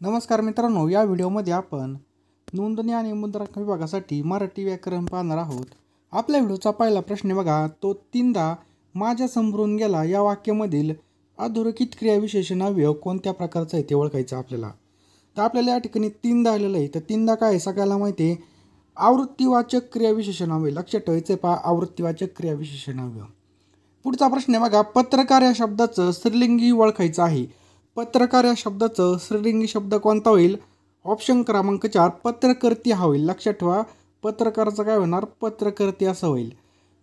नमस्कार मित्रांनो, या व्हिडिओमध्ये आपण नोंदणी आणि मुद्रांक विभागासाठी मराठी व्याकरण पाहणार आहोत. आपल्या व्हिडिओचा पहिला प्रश्न बघा, तो तीनदा माझ्या समोरून गेला या वाक्यामधील अधोरेखित क्रियाविशेषण अवयव कोणत्या प्रकारचा आहे ते ओळखायचं आपल्याला. तर आपल्याला या ठिकाणी तीनदा आलेलं आहे. तर तीनदा काय आहे सगळ्याला माहिती आहे, आवृत्तीवाचक क्रियाविशेषण अवयव. लक्षात ठेवायचं आहे पहा, आवृत्तीवाचक क्रियाविशेषण अवयव. पुढचा प्रश्न आहे बघा, पत्रकार या शब्दाचं स्त्रीलिंगी ओळखायचं आहे. पत्रकार या शब्दाचं स्त्रीलिंगी शब्द कोणता होईल? ऑप्शन क्रमांक 4 पत्रकर्ती हा होईल. लक्षात ठेवा, पत्रकाराचं काय होणार? पत्रकर्ती असं होईल.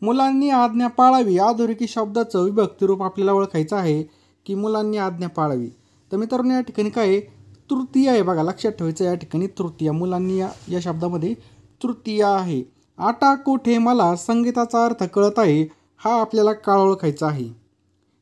मुलांनी आज्ञा पाळावी अधोरेखित शब्दाचं विभक्ती रूप आपल्याला ओळखायचं आहे की मुलांनी आज्ञा पाळावी. तर मित्रांनो या ठिकाणी काय आहे? तृतीय आहे बघा. लक्षात ठेवायचं या ठिकाणी तृतीय, मुलांनी या शब्दामध्ये तृतीय आहे. आटा कोठे मला संगीताचा अर्थ कळत आहे हा आपल्याला काळ ओळखायचा आहे.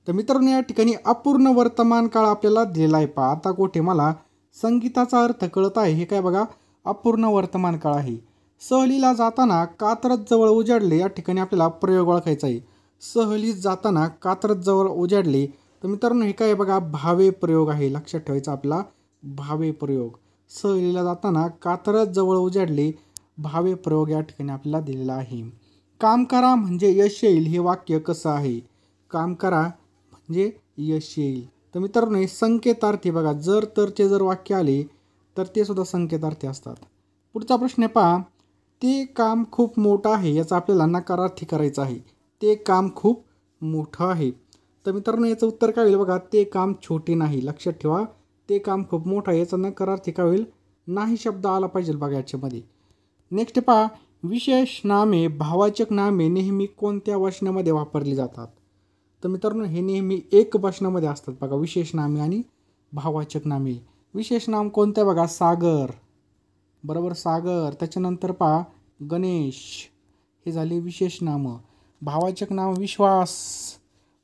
तर मित्रांनो या ठिकाणी अपूर्ण वर्तमान काळ आपल्याला दिलेला आहे पहा. आता कोठे मला संगीताचा अर्थ कळत आहे हे काय बघा, अपूर्ण वर्तमान काळ आहे. सहलीला जाताना कात्रज जवळ उजाडले या ठिकाणी आपल्याला प्रयोग ओळखायचा आहे. सहलीत जाताना कात्रज जवळ उजाडले. तर मित्रांनो हे काय बघा, भावे प्रयोग आहे. लक्षात ठेवायचं आपला भावे प्रयोग. सहलीला जाताना कात्रज जवळ उजाडले, भावे प्रयोग या ठिकाणी आपल्याला दिलेला आहे. काम करा म्हणजे यश येईल हे वाक्य कसं आहे? काम करा म्हणजे यश येईल. तर मित्रांनो हे संकेतार्थी बघा, जर तरचे जर वाक्य आले तर ते सुद्धा संकेतार्थी असतात. पुढचा प्रश्न पहा, ते काम खूप मोठं आहे याचा आपल्याला नकारार्थी करायचं आहे. ते काम खूप मोठं आहे. तर मित्रांनो याचं उत्तर काय होईल बघा, ते काम छोटे नाही. लक्षात ठेवा, ते काम खूप मोठं आहे याचा नकारार्थी काय होईल? नाही शब्द आला पाहिजे बघा याच्यामध्ये. नेक्स्ट पहा, विशेष नामे भाववाचक नामे नेहमी कोणत्या वचनामध्ये वापरली जातात? तर मित्रांनो हे नेहमी एक वचनामध्ये असतात बघा, विशेष नामे आणि भाववाचक नामे. विशेष नाम कोणत्या बघा, सागर, बरोबर सागर. त्याच्यानंतर पहा गणेश, हे झाले विशेष नामं. भाववाचक नाम विश्वास,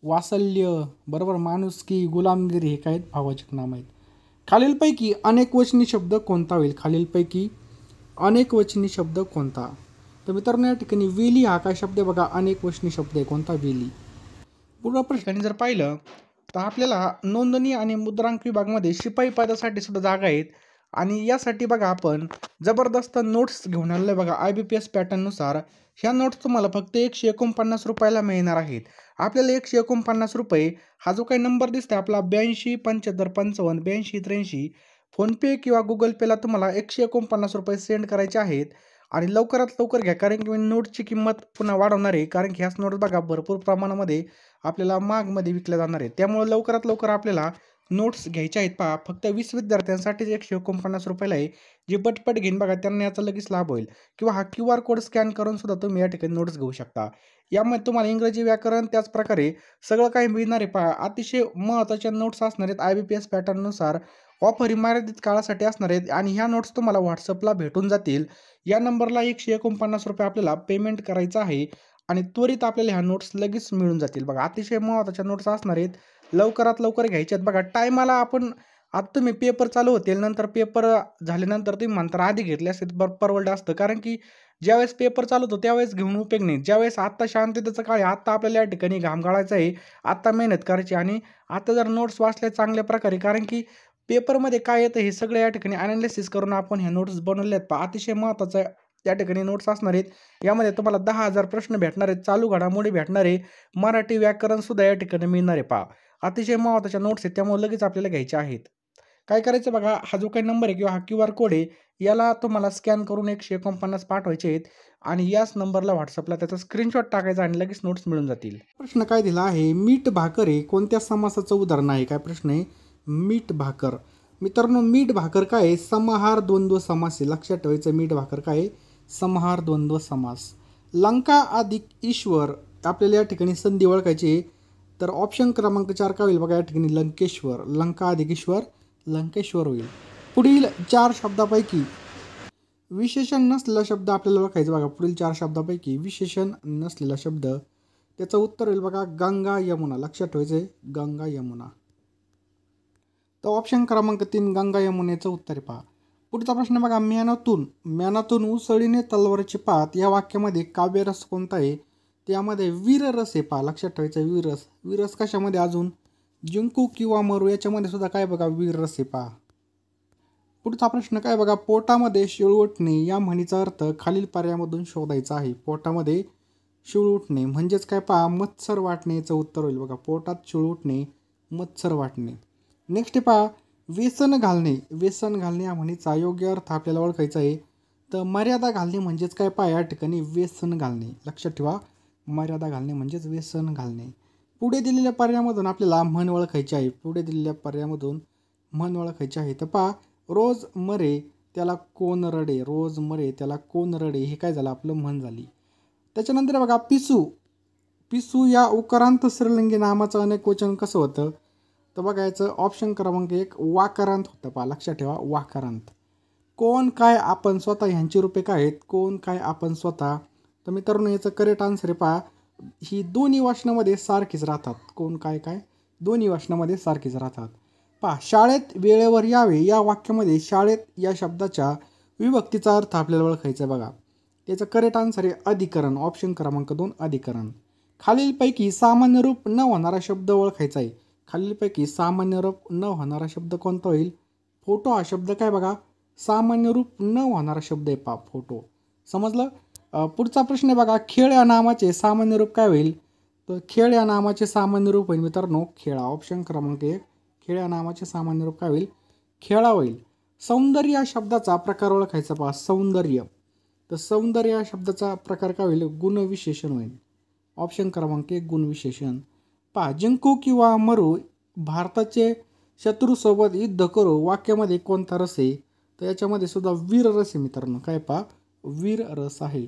वात्सल्य, बरोबर माणुसकी, गुलामगिरी, हे काय भाववाचक नाम आहेत. खालीलपैकी अनेक वचनी शब्द कोणता होईल? खालीलपैकी अनेक वचनी शब्द कोणता? तर मित्रांनो या ठिकाणी वेली हा काय शब्द आहे बघा, अनेक वचनी शब्द आहे. कोणता? वेली. पूर्व प्रश्नाने जर पाहिलं तर आपल्याला नोंदणी आणि मुद्रांक विभागामध्ये शिपाई पदासाठी सुद्धा जागा आहेत. आणि यासाठी बघा आपण जबरदस्त नोट्स घेऊन आलेलो आहे बघा. IBPS पॅटर्ननुसार ह्या नोट्स तुम्हाला फक्त 149 रुपयाला मिळणार आहेत. आपल्याला 149 रुपये हा जो काही नंबर दिसतोय आपला 82 75 55 82 83 फोनपे किंवा गुगल पेला तुम्हाला 149 रुपये सेंड करायचे आहेत. आणि लवकरात लवकर घ्या, कारण की मी नोटची किंमत पुन्हा वाढवणार आहे. कारण की ह्याच नोट्स बघा भरपूर प्रमाणामध्ये आपल्याला महागमध्ये विकल्या जाणार आहे. त्यामुळे लवकरात लवकर आपल्याला नोट्स घ्यायच्या आहेत पहा. फक्त 20 विद्यार्थ्यांसाठीच 149 रुपयाला आहे. जे पटपट घेईन बघा त्यांना याचा लगेच लाभ होईल. किंवा हा QR कोड स्कॅन करून सुद्धा तुम्ही या ठिकाणी नोट्स घेऊ शकता. यामध्ये तुम्हाला इंग्रजी व्याकरण त्याचप्रकारे सगळं काही मिळणार आहे पहा. अतिशय महत्त्वाच्या नोट्स असणार आहेत. IBPS पॅटर्ननुसार ऑफर ही मर्यादित काळासाठी असणार आहेत. आणि ह्या नोट्स तुम्हाला व्हॉट्सअपला भेटून जातील. या नंबरला 149 रुपये आपल्याला पेमेंट करायचं आहे. आणि त्वरित आपल्याला ह्या नोट्स लगेच मिळून जातील बघा. अतिशय महत्त्वाच्या नोट्स असणार आहेत. लवकरात लवकर घ्यायचे आहेत बघा. टायमाला आपण आता तुम्ही पेपर चालू होतील, नंतर पेपर झाल्यानंतर तुम्ही म्हणता आधी घेतले असते परवडलं असतं. कारण की ज्यावेळेस पेपर चालू होतो त्यावेळेस घेऊन उपयोग नाही. ज्यावेळेस आत्ता शांततेचं काळ आहे, आत्ता आपल्याला या ठिकाणी घाम गाळायचा आहे, आत्ता मेहनत करायची. आणि आता जर नोट्स वाचल्या चांगल्या प्रकारे, कारण की पेपरमध्ये काय येतं हे सगळं या ठिकाणी अनालिसिस करून आपण ह्या नोट्स बनवल्या आहेत पहा. अतिशय महत्त्वाचं त्या ठिकाणी नोट्स असणार आहेत. यामध्ये तुम्हाला 10,000 प्रश्न भेटणार आहेत, चालू घडामोडी भेटणार आहे, मराठी व्याकरण सुद्धा या ठिकाणी मिळणार आहे पहा. अतिशय महत्त्वाच्या नोट्स आहेत, त्यामुळे लगेच आपल्याला घ्यायच्या आहेत. काय करायचं बघा, हा जो काही नंबर आहे किंवा हा QR कोड आहे याला तुम्हाला स्कॅन करून 149 पाठवायचे आहेत. आणि याच नंबरला व्हॉट्सअपला त्याचा स्क्रीनशॉट टाकायचा आणि लगेच नोट्स मिळून जातील. प्रश्न काय दिला आहे, मीठ भाकर हे कोणत्या समासाचं उदाहरण आहे? काय प्रश्न आहे? मीठ भाकर. मित्रांनो मीठ भाकर काय आहे? समाहार द्वंद्व समास आहे. लक्षात ठेवायचं, मीठ भाकर काय आहे? समाहार द्वंद्व समास. लंका अधिक ईश्वर आपल्याला या ठिकाणी संधी ओळखायची. तर ऑप्शन क्रमांक 4 काय होईल बघा, या ठिकाणी लंकेश्वर. लंका अधिक ईश्वर लंकेश्वर होईल. पुढील 4 शब्दापैकी विशेषण नसलेला शब्द आपल्याला ओळखायचा बघा. पुढील 4 शब्दापैकी विशेषण नसलेला शब्द, त्याचं उत्तर होईल बघा गंगा यमुना. लक्षात ठेवायचं, गंगा यमुना. तर ऑप्शन क्रमांक 3 गंगा यमुनेचं उत्तर आहे पहा. पुढचा प्रश्न बघा, म्यानातून उसळीने तलवारीची पात या वाक्यामध्ये काव्यरस कोणता आहे? त्यामध्ये वीररस आहे पहा. लक्षात ठेवायचं वीररस. वीररस कशामध्ये? अजून जिंकू किंवा मरू याच्यामध्ये सुद्धा काय बघा वीररस आहे पहा. पुढचा प्रश्न काय बघा, पोटामध्ये शिळ उठणे या म्हणीचा अर्थ खालील पर्यायामधून शोधायचा आहे. पोटामध्ये शिळ उठणे म्हणजेच काय पहा, मत्सर वाटणे याचं उत्तर होईल बघा. पोटात शिळ उठणे, मत्सर वाटणे. नेक्स्ट पहा, व्यसन घालणे. व्यसन घालणे या म्हणीचा योग्य अर्थ आपल्याला ओळखायचा आहे. तर मर्यादा घालणे म्हणजेच काय पहा, या ठिकाणी व्यसन घालणे. लक्षात ठेवा, मर्यादा घालणे म्हणजेच व्यसन घालणे. पुढे दिलेल्या पर्यायामधून आपल्याला म्हण ओळखायची आहे. पुढे दिलेल्या पर्यायामधून म्हण ओळखायची आहे. तर पहा, रोज मरे त्याला कोण रडे. रोज मरे त्याला कोण रडे, हे काय झालं, आपलं म्हण झाली. त्याच्यानंतर बघा, पिसू. पिसू या उकारांत स्त्रीलिंगी नामाचं अनेक वचन कसं होतं, तर बघायचं ऑप्शन क्रमांक 1 वाकारांत होतं. पहा, लक्षात ठेवा, वाकारांत. कोण काय आपण स्वतः ह्यांची रूपे काय आहेत, कोण काय आपण स्वतः. तर मित्रांनो याचं करेक्ट आन्सर आहे पहा, ही दोन्ही वाचनामध्ये सारखीच राहतात. कोण काय काय दोन्ही वाचनामध्ये सारखीच राहतात. पहा, शाळेत वेळेवर यावे या वाक्यामध्ये शाळेत या शब्दाच्या विभक्तीचा अर्थ आपल्याला ओळखायचा आहे बघा. त्याचं करेक्ट आन्सर आहे अधिकरण. ऑप्शन क्रमांक 2 अधिकरण. खालीलपैकी सामान्य रूप न होणारा शब्द ओळखायचा आहे. खालीलपैकी सामान्य रूप न होणारा शब्द कोणता होईल, फोटो हा शब्द काय बघा, सामान्य रूप न होणारा शब्द आहे पहा, फोटो. समजलं. पुढचा प्रश्न आहे बघा, खेळ या नामाचे सामान्य रूप काय होईल, तर खेळ या नामाचे सामान्य रूप होईल मित्रांनो खेळा. ऑप्शन क्रमांक 1 खेळ या नामाचे सामान्य रूप काय होईल, खेळा होईल. सौंदर्य या शब्दाचा प्रकार ओळखायचा पहा, सौंदर्य. तर सौंदर्य या शब्दाचा प्रकार काय होईल, गुणविशेषण होईल. ऑप्शन क्रमांक 1 गुणविशेषण. पहा, जिंकू किंवा मरू भारताचे शत्रूसोबत युद्ध करू वाक्यामध्ये कोणता रस आहे, तर याच्यामध्ये सुद्धा वीर रस आहे मित्रांनो. काय पहा, वीर रस आहे.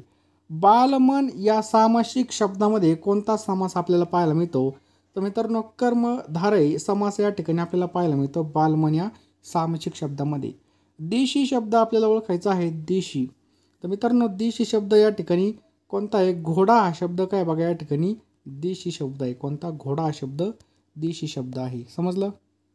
बालमन या सामासिक शब्दामध्ये कोणता समास आपल्याला पाहायला मिळतो, तर मित्रांनो कर्मधारय समास या ठिकाणी आपल्याला पाहायला मिळतो बालमन या सामासिक शब्दामध्ये. देशी शब्द आपल्याला ओळखायचा आहे, देशी. तर मित्रांनो देशी शब्द या ठिकाणी कोणता आहे, घोडा हा शब्द काय बघा या ठिकाणी देशी शब्द आहे. कोणता, घोडा हा शब्द देशी शब्द आहे. समजलं.